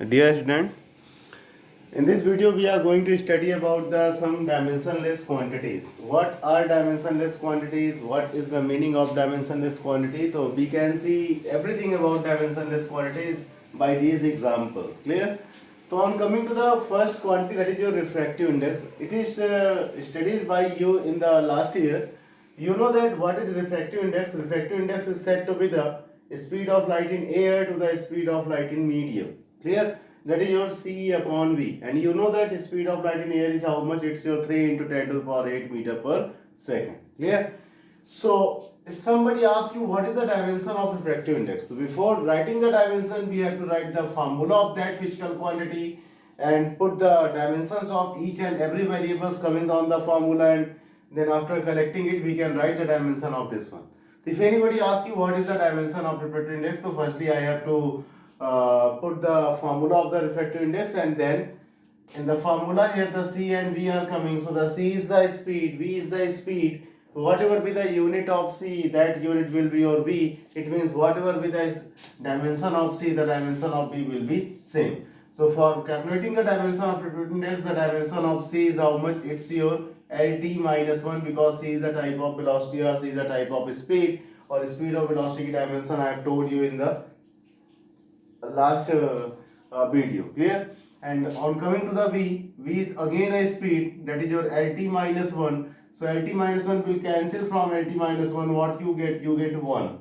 Dear student, in this video we are going to study about some dimensionless quantities. What are dimensionless quantities? What is the meaning of dimensionless quantity? So we can see everything about dimensionless quantities by these examples. Clear? So on coming to the first quantity, that is your refractive index. It is studied by you in the last year. You know that what is refractive index? Refractive index is said to be the speed of light in air to the speed of light in medium. Clear? That is your C upon V. And you know that speed of light in air is how much? It's your 3 into 10 to the power 8 meter per second. Clear? So, if somebody asks you what is the dimension of refractive index, so before writing the dimension, we have to write the formula of that physical quantity and put the dimensions of each and every variables coming on the formula, and then after collecting it, we can write the dimension of this one. If anybody asks you what is the dimension of refractive index, so firstly I have to put the formula of the refractive index, and then in the formula here the C and V are coming. So the C is the speed, V is the speed. Whatever be the unit of C, that unit will be your V. It means whatever be the dimension of C, the dimension of V will be same. So for calculating the dimension of refractive index, the dimension of C is how much? It's your LT minus 1, because C is the type of velocity or C is the type of speed, or speed of velocity dimension I have told you in the last video. Clear? And on coming to the V is again a speed, that is your LT minus 1. So LT minus 1 will cancel from LT minus 1. What you get? You get 1.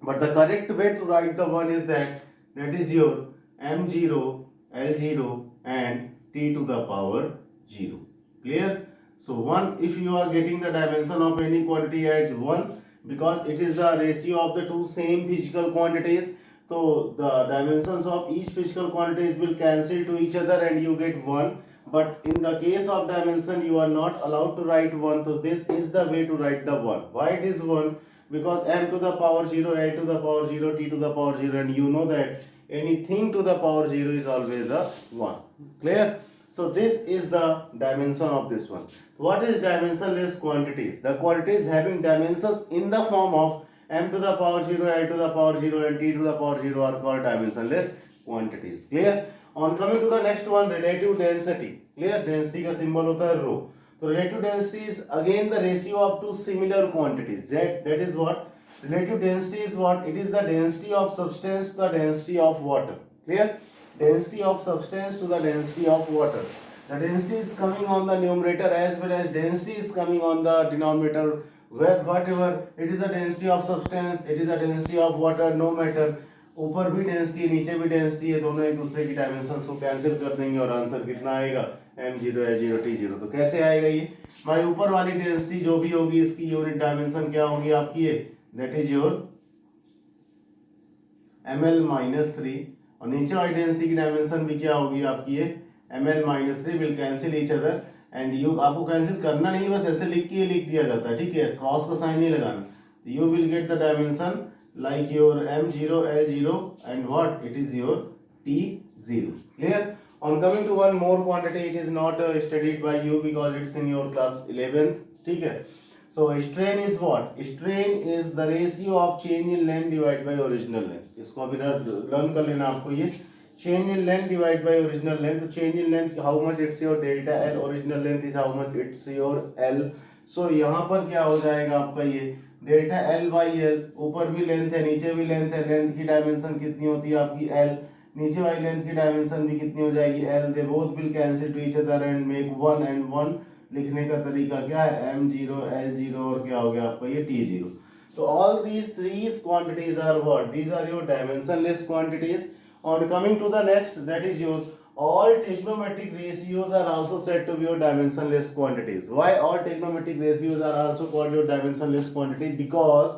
But the correct way to write the 1 is that is your M0, L0 and T to the power 0. Clear? So 1, if you are getting the dimension of any quantity as 1, because it is the ratio of the two same physical quantities. So the dimensions of each physical quantities will cancel to each other and you get 1. But in the case of dimension, you are not allowed to write 1. So this is the way to write the 1. Why it is 1? Because m to the power 0, l to the power 0, t to the power 0, and you know that anything to the power 0 is always a 1. Clear? So this is the dimension of this one. What is dimensionless quantities? The quantities having dimensions in the form of m to the power 0, l to the power 0 and t to the power 0 are called dimensionless quantities. Clear? On coming to the next one, relative density. Clear? Density का symbol होता है rho. So relative density is again the ratio of two similar quantities. That is what? Relative density is what? It is the density of substance to the density of water. Clear? Density of substance to the density of water. The density is coming on the numerator as well as density is coming on the denominator. Where whatever it is the density of substance, it is the density of water, no matter. ऊपर भी density है, नीचे भी density है, दोनों एक दूसरे की डायमेंशंस को कैंसिल कर देंगे और आंसर कितना आएगा? m0, l0, t0. तो कैसे आएगा ये भाई? ऊपर वाली डेंसिटी जो भी होगी इसकी यूनिट डायमेंशन क्या होगी आपकी? ये दैट इज योर ml-3, और नीचे वाली डेंसिटी की डायमेंशन भी क्या होगी आपकी? ये ml-3 will cancel each other, and you आपको कैंसिल करना नहीं, बस ऐसे लिख के लिख दिया जाता है, ठीक है? क्रॉस का साइन नहीं लगाना. You will get the dimension like your m0, l0 and what? It is your t0. Clear? On coming to one more quantity, it is not studied by you because it's in your class 11th. ठीक है? So strain is what? Strain is the ratio of change in length divided by original length. इसको अभी learn कर लेना आपको ये. Change in length divided by original length. So change in length how much? It's your delta L. Original length is how much? It's your L. So यहाँ पर क्या हो जाएगा आपका? ये डेल्टा एल बाई एल. ऊपर भी लेंथ है, नीचे भी लेंथ है. लेंथ की डायमेंशन कितनी होती है आपकी? एल. नीचे वाली लेंथ की डायमेंशन भी कितनी हो जाएगी? L. They both will cancel two each other and make 1, and 1 लिखने का तरीका क्या है? m0, l0 और क्या हो गया आपका? ये t0. So all these three quantities are what? These are your dimensionless quantities. On coming to the next, that is your all trigonometric ratios are also said to be your dimensionless quantities. Why all trigonometric ratios are also called your dimensionless quantity? Because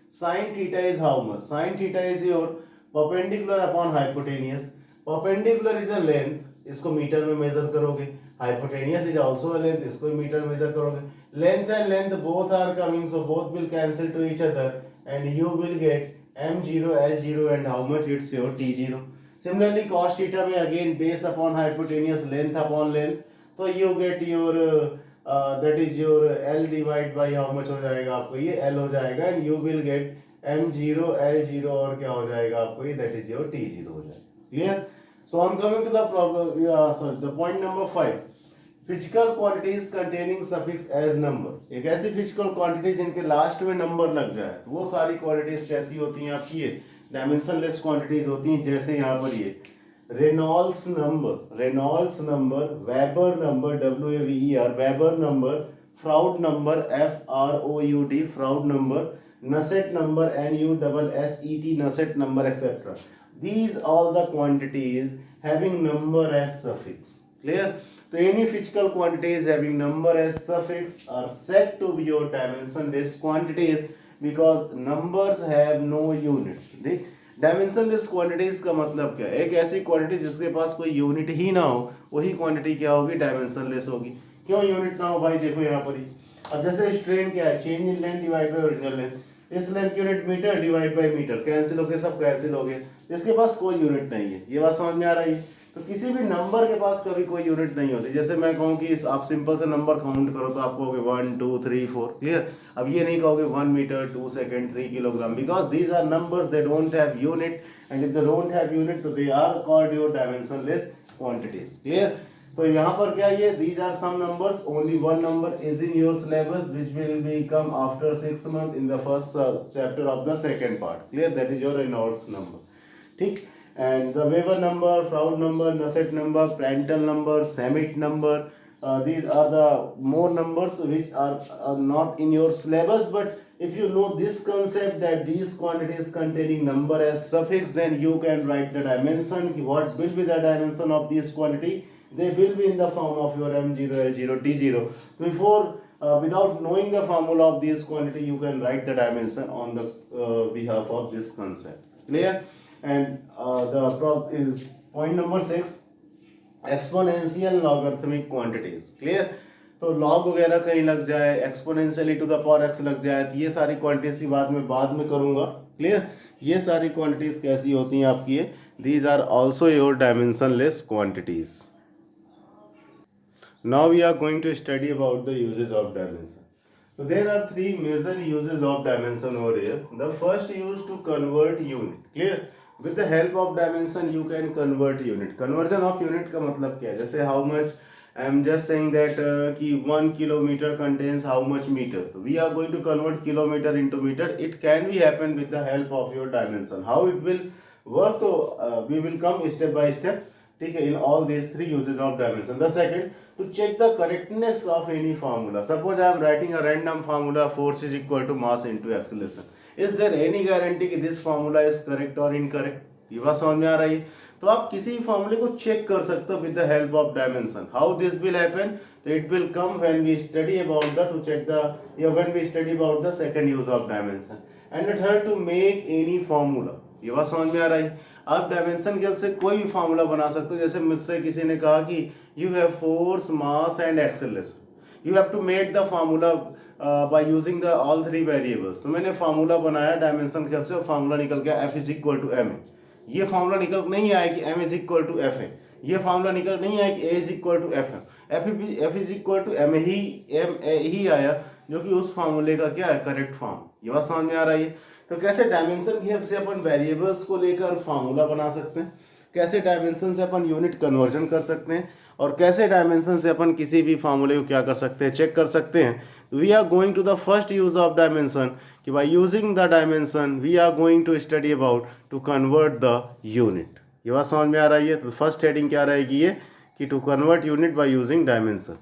sin theta is how much? Sin theta is your perpendicular upon hypotenuse. Perpendicular is a length, इसको metre में major करोगे. Hypotenuse is also a length, इसको metre में major करोगे. Length and length both are coming, so both will cancel to each other and you will get m0, l0 and how much? It's your t0. Similarly, cos theta में again base upon hypotenuse, length upon length, तो you get your that is your L divided by how much हो जाएगा आपको? ये L हो जाएगा, and you will get m0, l0 और क्या हो जाएगा आपको? ये that is your t0 हो जाएगा. Clear? So I'm coming to the problem. The point number 5. Physical quantities containing suffix as number. एक ऐसी फिजिकल क्वांटिटी जिनके लास्ट में नंबर लग जाए, तो वो सारी क्वांटिटीज कैसी होती हैं आपकी? ये डायमेंशनलेस क्वांटिटीज होती हैं। जैसे यहाँ पर ये Reynolds number, Weber number, WAVER, Weber number, Froude number, FROUD, Froude number, Nusselt number, NUSSET, Nusselt number, etcetera. These all the quantities having number as suffix. Clear? So any physical quantities having number as suffix are said to be your dimensionless quantities because numbers have no units. देख, dimensionless quantities का मतलब क्या है? एक ऐसी quantity जिसके पास कोई unit ही ना हो, वही क्वांटिटी क्या होगी? डायमेंशनलेस होगी। क्यों यूनिट ना हो भाई? देखो यहाँ पर ही, अब जैसे स्ट्रेन क्या है? Change in length divide by original length. इस लेंथ की unit metre divide by metre, cancel हो गए, सब कैंसिल हो गए। जिसके पास कोई यूनिट नहीं है, ये बात समझ में आ रही है? तो किसी भी नंबर के पास कभी कोई यूनिट नहीं होती। जैसे मैं कहूँ कि आप सिंपल से नंबर काउंट करो तो आप कहोगे 1 2 3 4। क्लियर? अब ये नहीं कहोगे 1 metre, 2 second, 3 kilogram, because these are numbers, they don't have unit, and if they don't have unit तो they are called your dimensionless quantities. Clear? तो यहाँ पर क्या ये these are some numbers, only one number is in your syllabus which will become after 6 months in the first chapter of the second part. Clear? That is your Reynolds number. ठीक? And the Weber number, Froude number, Nusselt number, Prandtl number, Sammet number, these are the more numbers which are not in your syllabus, but if you know this concept that these quantities containing number as suffix, then you can write the dimension. What will be the dimension of this quantity? They will be in the form of your M0, L0, T0. Before, without knowing the formula of this quantity, you can write the dimension on the behalf of this concept. Clear? And is point number 6, exponential logarithmic quantities. Clear? तो log वगैरह कहीं लग जाए, exponentially to the power x लग जाए, तो ये सारी क्वांटिटीज की बाद में करूंगा। क्लियर? ये सारी क्वांटिटीज कैसी होती हैं आपकी? These are also your dimensionless quantities. Now we are going to study about the uses of dimension. So there are 3 major uses of dimension over here. The first use to convert unit. Clear? With the help of dimension you can convert unit. Conversion of unit का मतलब क्या है? जैसे how much, I am just saying that कि 1 kilometer contains how much meter. So we are going to convert kilometer into meter. It can be happen with the help of your dimension. How it will work? So we will come step by step. ठीक है, in all these 3 uses of dimension. The second, to check the correctness of any formula. Suppose I am writing a random formula, force is equal to mass into acceleration. Is there any guarantee कि this formula is correct or incorrect? ये बात समझ में आ रही है? तो आप किसी भी फॉर्मूले को चेक कर सकते हो with the help of dimension. How this will happen? So it will come when we study about when we study about the second use of dimension. And the third, to make any formula. ये बात समझ में आ रही है? आप dimension के help से कोई भी फार्मूला बना सकते हो। जैसे मुझसे किसी ने कहा कि you have force, mass and acceleration, you have to make the formula by using the all 3 variables. तो मैंने फार्मूला बनाया डायमेंशन के हेल्प से, फार्मूला निकल गया F is equal to M. ये फार्मूला निकल नहीं आया कि M is equal to F है, ये फार्मूला निकल नहीं आया कि A is equal to F है। F is equal to M ही आया, जो कि उस फार्मूले का क्या है? Correct form. ये बात समझ में आ रही है? तो कैसे डायमेंशन की हेल्प से अपन वेरिएबल्स को लेकर फार्मूला बना सकते हैं, कैसे डायमेंशन से अपन यूनिट कन्वर्जन कर सकते हैं, और कैसे डायमेंशन से अपन किसी भी फार्मूले को क्या कर सकते हैं? चेक कर सकते हैं। We are going to the first use of dimension, कि by using the dimension we are going to study about to convert the unit. ये बात समझ में आ रही है? तो फर्स्ट हेडिंग क्या रहेगी ये, कि to convert unit by using dimension.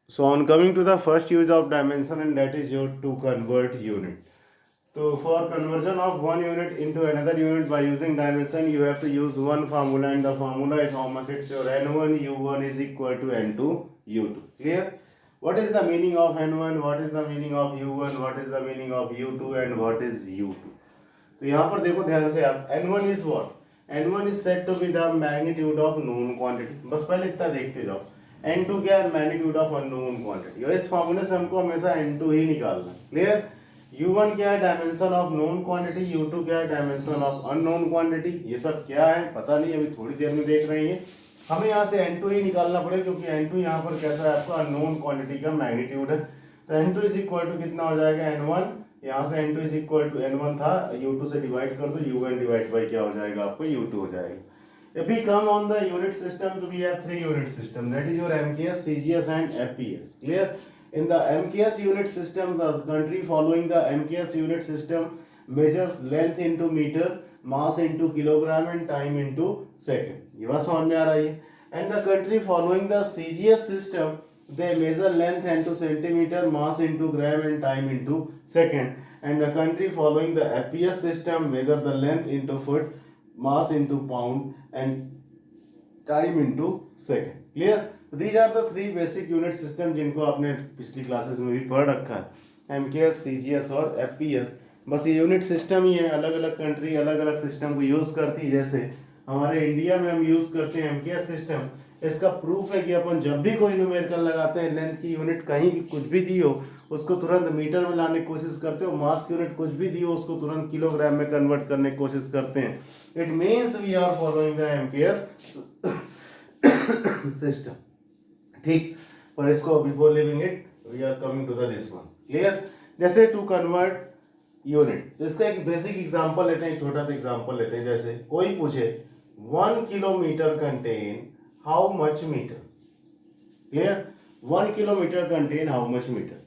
So on coming to the first use of dimension, and that is your to convert unit. So for conversion of one unit into another unit by using dimension, you have to use one formula, and the formula is how much? It's your N1 U1 is equal to N2 U2. Clear? What is the meaning of N1? What is the meaning of U1? What is the meaning of U2? And what is U2? तो यहाँ पर देखो ध्यान से आप, N1 is what? N1 is said to be the magnitude of known quantity. बस पहले इतना देखते जाओ। N2 क्या है? Magnitude of unknown quantity। और इस फॉर्मूले से हमको हमेशा N2 ही निकालना। क्लियर? U1 क्या है? Dimension of known quantity. U2 क्या है? Dimension of unknown quantity. ये सब क्या है पता नहीं, अभी थोड़ी देर में देख रहे हैं। हमें यहाँ से N2 ही निकालना पड़ेगा, क्योंकि N2 यहाँ पर कैसा है? आपका अननोन क्वांटिटी का मैग्नीट्यूड है। तो N2 इज इक्वल टू कितना हो जाएगा? N1। यहाँ से N2 is equal to N1 था, U2 से डिवाइड कर दो, U1 डिवाइड बाई क्या हो जाएगा? आपको U2 हो जाएगा। If we come on the unit system, so we have three unit system, that is your MKS, CGS and FPS. Clear? In the MKS unit system, the country following the MKS unit system measures length into meter, mass into kilogram and time into second. ये बात समझ में आ रही है? And the country following the CGS system, they measure length into centimeter, mass into gram and time into second. And the country following the FPS system measure the length into foot, mass into pound and time into second. Clear? These are the three basic unit system जिनको आपने पिछली classes में भी पढ़ रखा है, MKS, CGS और FPS. बस ये यूनिट सिस्टम ही है, अलग अलग कंट्री अलग अलग सिस्टम को यूज करती है. जैसे हमारे इंडिया में हम यूज करते हैं MKS सिस्टम. इसका प्रूफ है कि अपन जब भी कोई न्यूमेरिकल लगाते हैं, लेंथ की यूनिट कहीं भी कुछ भी दी हो उसको तुरंत मीटर में लाने की कोशिश करते हो, मास की यूनिट कुछ भी दी हो उसको तुरंत किलोग्राम में कन्वर्ट करने की कोशिश करते हैं. It means we are following the MKS system. ठीक, पर इसको before living it we are coming to the this one. Clear? जैसे टू कन्वर्ट यूनिट, इसका एक बेसिक एग्जांपल लेते हैं, एक छोटा सा एग्जांपल लेते हैं. जैसे कोई पूछे 1 kilometre contain how much metre. Clear? 1 kilometre contain how much metre.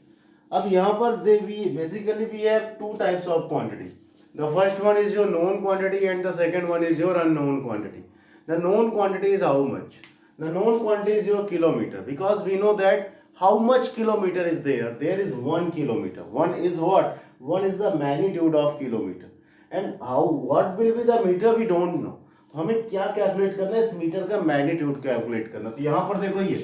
अब यहाँ पर basically we have two types of quantity. The first one is your known quantity and the second one is your unknown quantity. The known quantity is how much. The known quantity is your kilometre, because we know that how much kilometer is there is 1 kilometer. One is what? One is the magnitude of kilometer. And what will be the meter we don't know. तो हमें क्या calculate करना है? इस metre का magnitude calculate करना. तो यहाँ पर देखो ये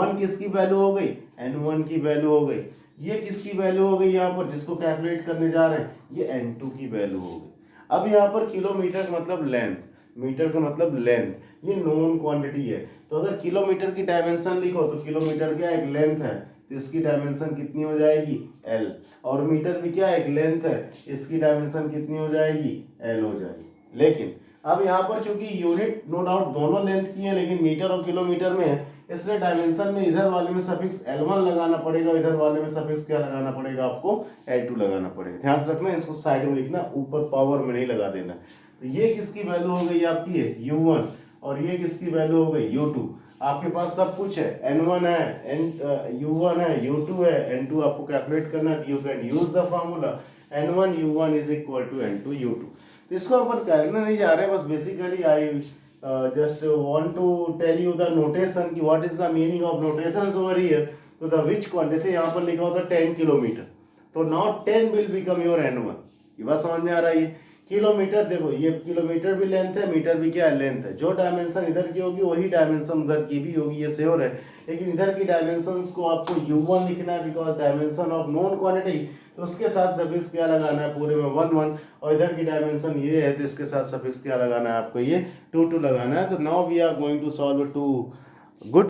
1 किसकी वैल्यू हो गई? N1 की वैल्यू हो गई. ये किसकी वैल्यू हो गई? यहाँ पर जिसको कैलकुलेट करने जा रहे हैं ये N2 की वैल्यू हो गई. अब यहाँ पर किलोमीटर का मतलब लेंथ, मीटर का मतलब लेंथ, ये नोन क्वांटिटी है. तो अगर किलोमीटर की डायमेंशन लिखो तो किलोमीटर क्या एक लेंथ है, तो इसकी डायमेंशन कितनी हो जाएगी? L. और मीटर भी क्या एक लेंथ है, इसकी डायमेंशन कितनी हो जाएगी? L हो जाएगी. लेकिन अब यहाँ पर चूंकि यूनिट नो डाउट दोनों लेंथ की है लेकिन मीटर और किलोमीटर में है, इसलिए डायमेंशन में इधर वाले में सफिक्स L1 लगाना पड़ेगा, इधर वाले में सफिक्स क्या लगाना पड़ेगा? आपको L2 लगाना पड़ेगा. ध्यान से रखना, इसको साइड में लिखना, ऊपर पावर में नहीं लगा देना. तो ये किसकी वैल्यू हो गई आपकी है U1 और ये किसकी वैल्यू हो गई U2. आपके पास सब कुछ है, N1 है, U1 है, U2 है, N2 आपको कैलकुलेट करना है. You can use the formula N1 U1 is equal to N2 U2. तो इसको अपन करने नहीं जा रहे हैं, बस basically I just want to tell you the notation कि what is the meaning of notations over here. तो द विच क्वांटिटी, जैसे यहाँ पर लिखा होता है 10 किलोमीटर, तो now 10 will become your N1. ये बात समझ में आ रही है? किलोमीटर देखो, ये किलोमीटर भी लेंथ है, मीटर भी क्या है? लेंथ है. जो डायमेंशन इधर की होगी वही डायमेंशन उधर की भी होगी, ये श्योर है. लेकिन इधर की डायमेंशंस को आपको U1 लिखना है because dimension of known quantity, तो उसके साथ सफिक्स क्या लगाना है? पूरे में 1 1. और इधर की डायमेंशन ये है तो इसके साथ सफिक्स क्या लगाना है? आपको ये 2 2 लगाना है. तो now we are going to solve 2 good